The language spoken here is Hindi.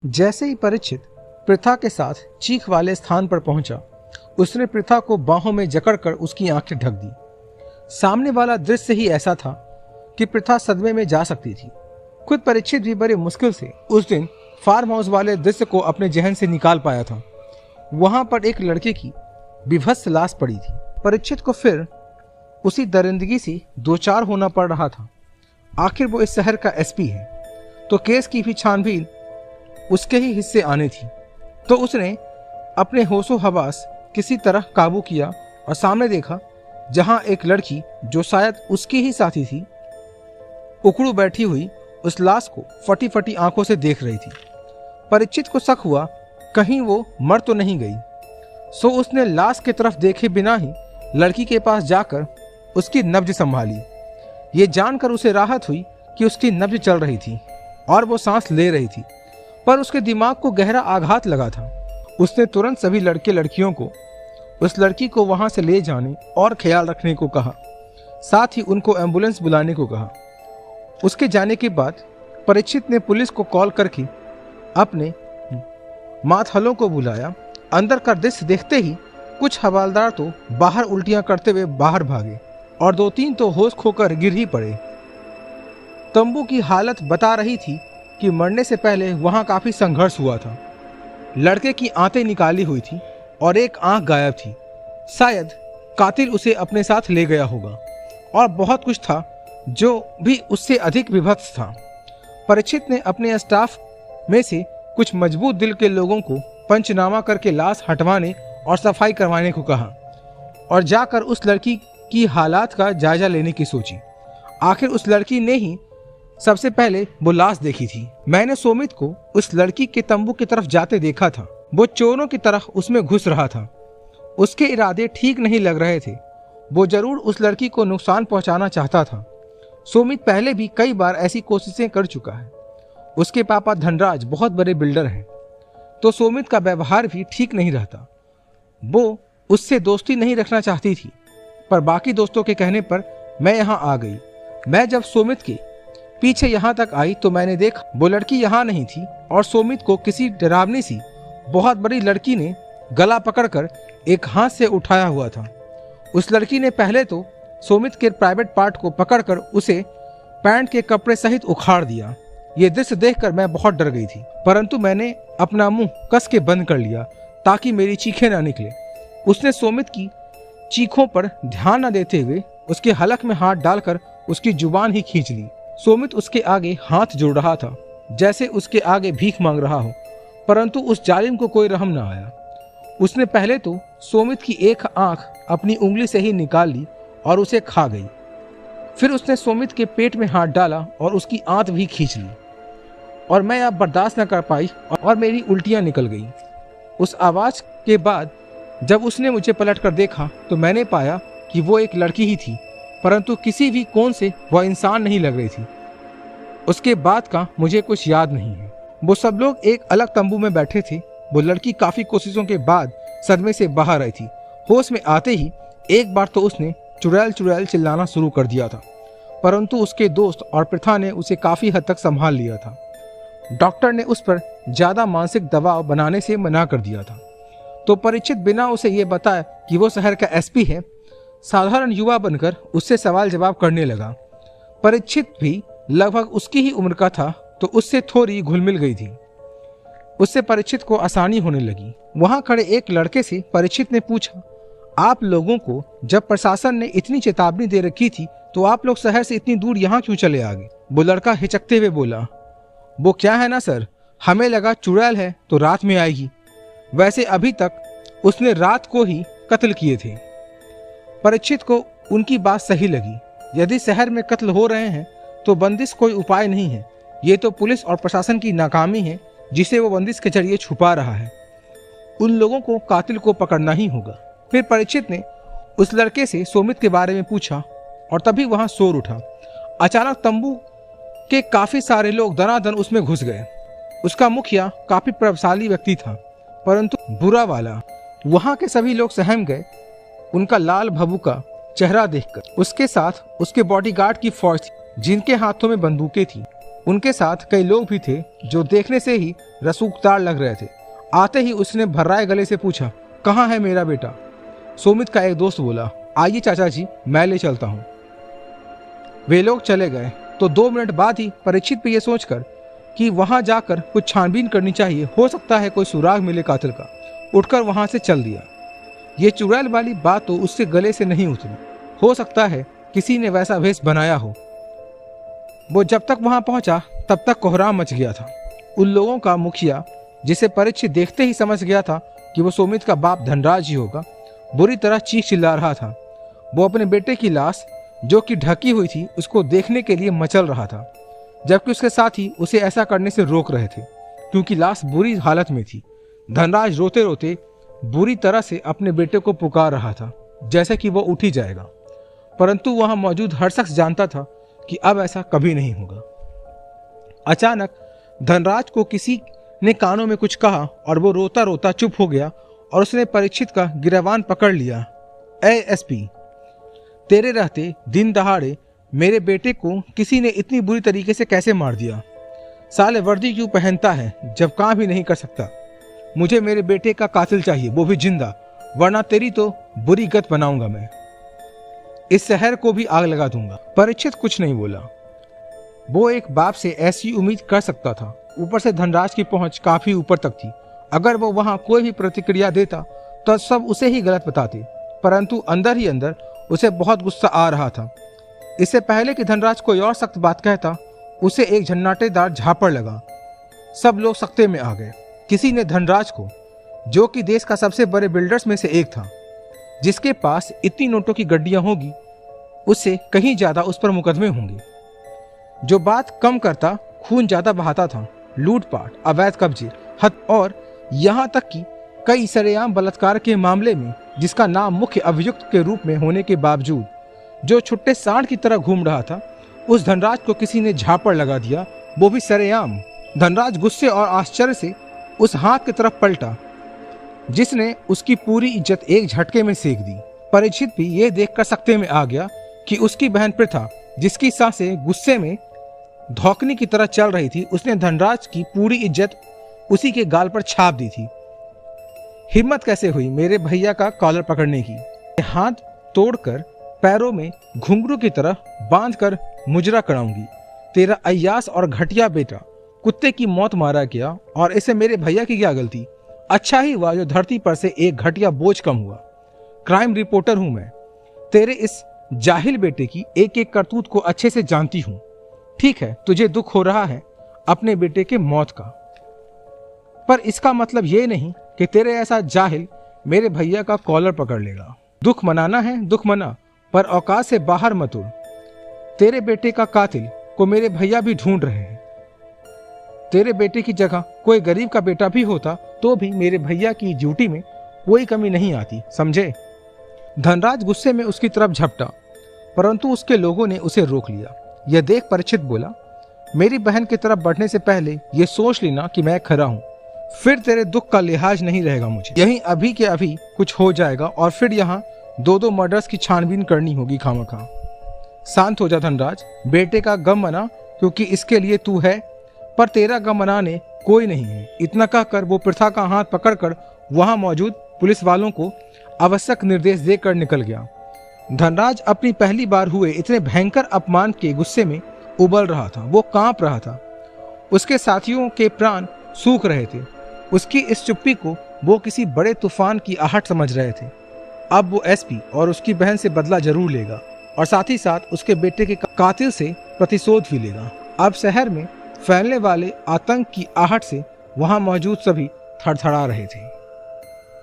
जैसे ही परीक्षित प्रथा के साथ चीख वाले स्थान पर पहुंचा, उसने प्रथा को बाहों में जकड़कर उसकी आंखें ढक दी। सामने वाला दृश्य ही ऐसा था कि प्रथा सदमे में जा सकती थी। खुद परीक्षित भी बड़ी मुश्किल से उस दिन फार्म हाउस वाले दृश्य को अपने जहन से निकाल पाया था। वहां पर एक लड़के की विभत्स लाश पड़ी थी। परीक्षित को फिर उसी दरिंदगी से दो चार होना पड़ रहा था। आखिर वो इस शहर का एसपी है, तो केस की भी छानबीन उसके ही हिस्से आनी थी। तो उसने अपने होशो हवास किसी तरह काबू किया और सामने देखा, जहां एक लड़की जो शायद उसकी ही साथी थी, उकड़ू बैठी हुई उस लाश को फटी फटी आंखों से देख रही थी। परीक्षित को शक हुआ कहीं वो मर तो नहीं गई। सो उसने लाश की तरफ देखे बिना ही लड़की के पास जाकर उसकी नब्ज संभाली। ये जानकर उसे राहत हुई कि उसकी नब्ज चल रही थी और वो सांस ले रही थी, पर उसके दिमाग को गहरा आघात लगा था। उसने तुरंत सभी लड़के लड़कियों को उस लड़की को वहां से ले जाने और ख्याल रखने को कहा, साथ ही उनको एम्बुलेंस बुलाने को कहा। उसके जाने के बाद परीक्षित ने पुलिस को कॉल करके अपने मातहलों को बुलाया। अंदर का दृश्य देखते ही कुछ हवालदार तो बाहर उल्टियां करते हुए बाहर भागे और दो तीन तो होश खोकर गिर ही पड़े। तंबू की हालत बता रही थी कि मरने से पहले वहां काफी संघर्ष हुआ था। लड़के की आंतें निकाली हुई थी और एक आंख गायब थी। शायद कातिल उसे अपने साथ ले गया होगा और बहुत कुछ था जो भी उससे अधिक विभत्स था। परीक्षित ने अपने स्टाफ में से कुछ मजबूत दिल के लोगों को पंचनामा करके लाश हटवाने और सफाई करवाने को कहा और जाकर उस लड़की की हालात का जायजा लेने की सोची। आखिर उस लड़की ने ही सबसे पहले वो लाश देखी थी। मैंने सोमित को उस लड़की के तंबू की तरफ जाते देखा था। वो चोरों की तरह उसमें घुस रहा था। उसके इरादे ठीक नहीं लग रहे थे। वो जरूर उस लड़की को नुकसान पहुंचाना चाहता था। सोमित पहले भी कई बार ऐसी कोशिशें कर चुका है। उसके पापा धनराज बहुत बड़े बिल्डर हैं, तो सोमित का व्यवहार भी ठीक नहीं रहता। वो उससे दोस्ती नहीं रखना चाहती थी, पर बाकी दोस्तों के कहने पर मैं यहाँ आ गई। मैं जब सोमित के पीछे यहाँ तक आई तो मैंने देखा वो लड़की यहाँ नहीं थी और सोमित को किसी डरावनी सी बहुत बड़ी लड़की ने गला पकड़कर एक हाथ से उठाया हुआ था। उस लड़की ने पहले तो सोमित के प्राइवेट पार्ट को पकड़कर उसे पैंट के कपड़े सहित उखाड़ दिया। ये दृश्य देखकर मैं बहुत डर गई थी, परंतु मैंने अपना मुंह कस के बंद कर लिया ताकि मेरी चीखें ना निकले। उसने सोमित की चीखों पर ध्यान न देते हुए उसके हलक में हाथ डालकर उसकी जुबान ही खींच ली। सोमित उसके आगे हाथ जोड़ रहा था, जैसे उसके आगे भीख मांग रहा हो, परंतु उस जालिम को कोई रहम न आया। उसने पहले तो सोमित की एक आंख अपनी उंगली से ही निकाल ली और उसे खा गई। फिर उसने सोमित के पेट में हाथ डाला और उसकी आंत भी खींच ली और मैं अब बर्दाश्त न कर पाई और मेरी उल्टियां निकल गई। उस आवाज के बाद जब उसने मुझे पलट कर देखा तो मैंने पाया कि वो एक लड़की ही थी, परंतु किसी भी कोण से वह इंसान नहीं लग रही थी। उसके बाद का मुझे कुछ याद नहीं है। वो सब लोग एक अलग तंबू में बैठे थे। वो लड़की काफी कोशिशों के बाद सदमे से बाहर आई थी। होश में आते ही एक बार तो उसने चुड़ैल चुड़ैल चिल्लाना शुरू कर दिया था, परंतु उसके दोस्त और प्रथा ने उसे काफी हद तक संभाल लिया था। डॉक्टर ने उस पर ज्यादा मानसिक दबाव बनाने से मना कर दिया था। तो परीक्षित बिना उसे ये बताए कि वो शहर का एसपी है, साधारण युवा बनकर उससे सवाल जवाब करने लगा। परीक्षित भी लगभग उसकी ही उम्र का था, तो उससे थोड़ी घुल मिल गई थी। उससे परीक्षित को आसानी होने लगी। वहां खड़े एक लड़के से परीक्षित ने पूछा, आप लोगों को जब प्रशासन ने इतनी चेतावनी दे रखी थी तो आप लोग शहर से इतनी दूर यहाँ क्यों चले आ गए? वो लड़का हिचकते हुए बोला, वो क्या है ना सर, हमें लगा चुड़ैल है तो रात में आएगी। वैसे अभी तक उसने रात को ही कत्ल किए थे। परीक्षित को उनकी बात सही लगी। यदि शहर में कत्ल हो रहे हैं तो बंदिश कोई उपाय नहीं है। ये तो पुलिस और प्रशासन की नाकामी है जिसे वो बंदिश के जरिए छुपा रहा है। उन लोगों को कातिल को पकड़ना ही होगा। फिर परीक्षित ने उस लड़के से सोमित के बारे में पूछा और तभी वहां शोर उठा। अचानक तंबू के काफी सारे लोग दनादन उसमें घुस गए। उसका मुखिया काफी प्रभावशाली व्यक्ति था, परंतु बुरा वाला। वहां के सभी लोग सहम गए उनका लाल भभूका चेहरा देखकर। उसके साथ उसके बॉडीगार्ड की फौज थी जिनके हाथों में बंदूकें थी। उनके साथ कई लोग भी थे जो देखने से ही रसूखदार लग रहे थे। आते ही उसने भर्राए गले से पूछा, कहाँ है मेरा बेटा? सुमित का एक दोस्त बोला, आइए चाचा जी, मैं ले चलता हूँ। वे लोग चले गए तो 2 मिनट बाद ही परीक्षित भी ये सोचकर कि वहां जाकर कुछ छानबीन करनी चाहिए, हो सकता है कोई सुराग मिले कातिल का, उठकर वहां से चल दिया। ये चुड़ैल वाली बात तो उसके गले से नहीं उतरी। हो सकता है किसी ने वैसा भेष बनाया हो। वो जब तक वहां पहुंचा तब तक कोहराम मच गया था। उन लोगों का मुखिया, जिसे परीक्षित देखते ही समझ गया था कि वो सुमित का बाप धनराज ही होगा, बुरी तरह चीख चिल्ला रहा था। वो अपने बेटे की लाश, जो कि ढकी हुई थी, उसको देखने के लिए मचल रहा था, जबकि उसके साथी उसे ऐसा करने से रोक रहे थे क्योंकि लाश बुरी हालत में थी। धनराज रोते रोते बुरी तरह से अपने बेटे को पुकार रहा था, जैसे कि वो उठ ही जाएगा, परंतु वहां मौजूद हर शख्स जानता था कि अब ऐसा कभी नहीं होगा। अचानक धनराज को किसी ने कानों में कुछ कहा और वो रोता रोता चुप हो गया और उसने परीक्षित का गिरवान पकड़ लिया। एएसपी, तेरे रहते दिन दहाड़े मेरे बेटे को किसी ने इतनी बुरी तरीके से कैसे मार दिया? साले वर्दी क्यों पहनता है जब काम भी नहीं कर सकता? मुझे मेरे बेटे का कातिल चाहिए, वो भी जिंदा, वरना तेरी तो बुरी गत बनाऊंगा मैं। इस शहर को भी आग लगा दूंगा। परीक्षित कुछ नहीं बोला। वो एक बाप से ऐसी उम्मीद कर सकता था। ऊपर से धनराज की पहुंच काफी ऊपर तक थी। अगर वो वहां कोई भी प्रतिक्रिया देता तो सब उसे ही गलत बताते, परंतु अंदर ही अंदर उसे बहुत गुस्सा आ रहा था। इससे पहले कि धनराज कोई और सख्त बात कहता, उसे एक झन्नाटेदार झापड़ लगा। सब लोग सख्ते में आ गए। किसी ने धनराज को, जो कि देश का सबसे बड़े बिल्डर्स में से एक था, जिसके पास इतनी नोटों की गड्डियां होगी, उससे कहीं ज्यादा उस पर मुकदमे होंगे। जो बात कम करता खून ज्यादा बहाता था। लूटपाट, अवैध कब्जे, हत्या और यहाँ तक कि कई सरेआम बलात्कार के मामले में, जिसका नाम मुख्य अभियुक्त के रूप में होने के बावजूद जो छुट्टे सांड की तरह घूम रहा था, उस धनराज को किसी ने झापड़ लगा दिया, वो भी सरेआम। धनराज गुस्से और आश्चर्य से उस हाथ की तरफ पलटा जिसने उसकी पूरी इज्जत एक झटके में सेक दी। परीक्षित भी ये देखकर सख्ते में आ गया कि उसकी बहन प्रथा, जिसकी सांसें गुस्से में धौकनी की तरह चल रही थी, उसने धनराज की पूरी इज्जत उसी के गाल पर छाप दी थी। हिम्मत कैसे हुई मेरे भैया का कॉलर पकड़ने की? हाथ तोड़कर पैरों में घुंघरू की तरह बांधकर मुजरा कराऊंगी। तेरा अय्यास और घटिया बेटा कुत्ते की मौत मारा गया और इसे मेरे भैया की क्या गलती? अच्छा ही हुआ जो धरती पर से एक घटिया बोझ कम हुआ। क्राइम रिपोर्टर हूं मैं। तेरे इस जाहिल बेटे की एक एक करतूत को अच्छे से जानती हूं। ठीक है, तुझे दुख हो रहा है अपने बेटे के मौत का, पर इसका मतलब ये नहीं कि तेरे ऐसा जाहिल मेरे भैया का कॉलर पकड़ लेगा। दुख मनाना है, दुख मना, पर औकात से बाहर मत उड़। तेरे बेटे का कातिल को मेरे भैया भी ढूंढ रहे हैं। तेरे बेटे की जगह कोई गरीब का बेटा भी होता तो भी मेरे भैया की ड्यूटी में कोई कमी नहीं आती, समझे? धनराज गुस्से में उसकी तरफ झपटा, परंतु उसके लोगों ने उसे रोक लिया। यह देख परीक्षित बोला, मेरी बहन की तरफ बढ़ने से पहले ये सोच लेना कि मैं खरा हूं, फिर तेरे दुख का लिहाज नहीं रहेगा मुझे। यहीं अभी के अभी कुछ हो जाएगा और फिर यहाँ 2-2 मर्डर्स की छानबीन करनी होगी खामखा। शांत हो जा धनराज, बेटे का गम मना, क्योंकि इसके लिए तू है, पर तेरा गम मनाने कोई नहीं है। इतना कहकर वो प्रथा का हाथ पकड़कर वहां मौजूद पुलिस वालों को आवश्यक निर्देश देकर निकल गया। धनराज अपनी पहली बार हुए इतने भयंकर अपमान के गुस्से में उबल रहा था। वो कांप रहा था। उसके साथियों के प्राण सूख रहे थे। उसकी इस चुप्पी को वो किसी बड़े तूफान की आहट समझ रहे थे। अब वो एसपी और उसकी बहन से बदला जरूर लेगा और साथ ही साथ उसके बेटे के कातिल से प्रतिशोध भी लेगा। अब शहर में फैलने वाले आतंक की आहट से वहां मौजूद सभी थरथरा रहे थे।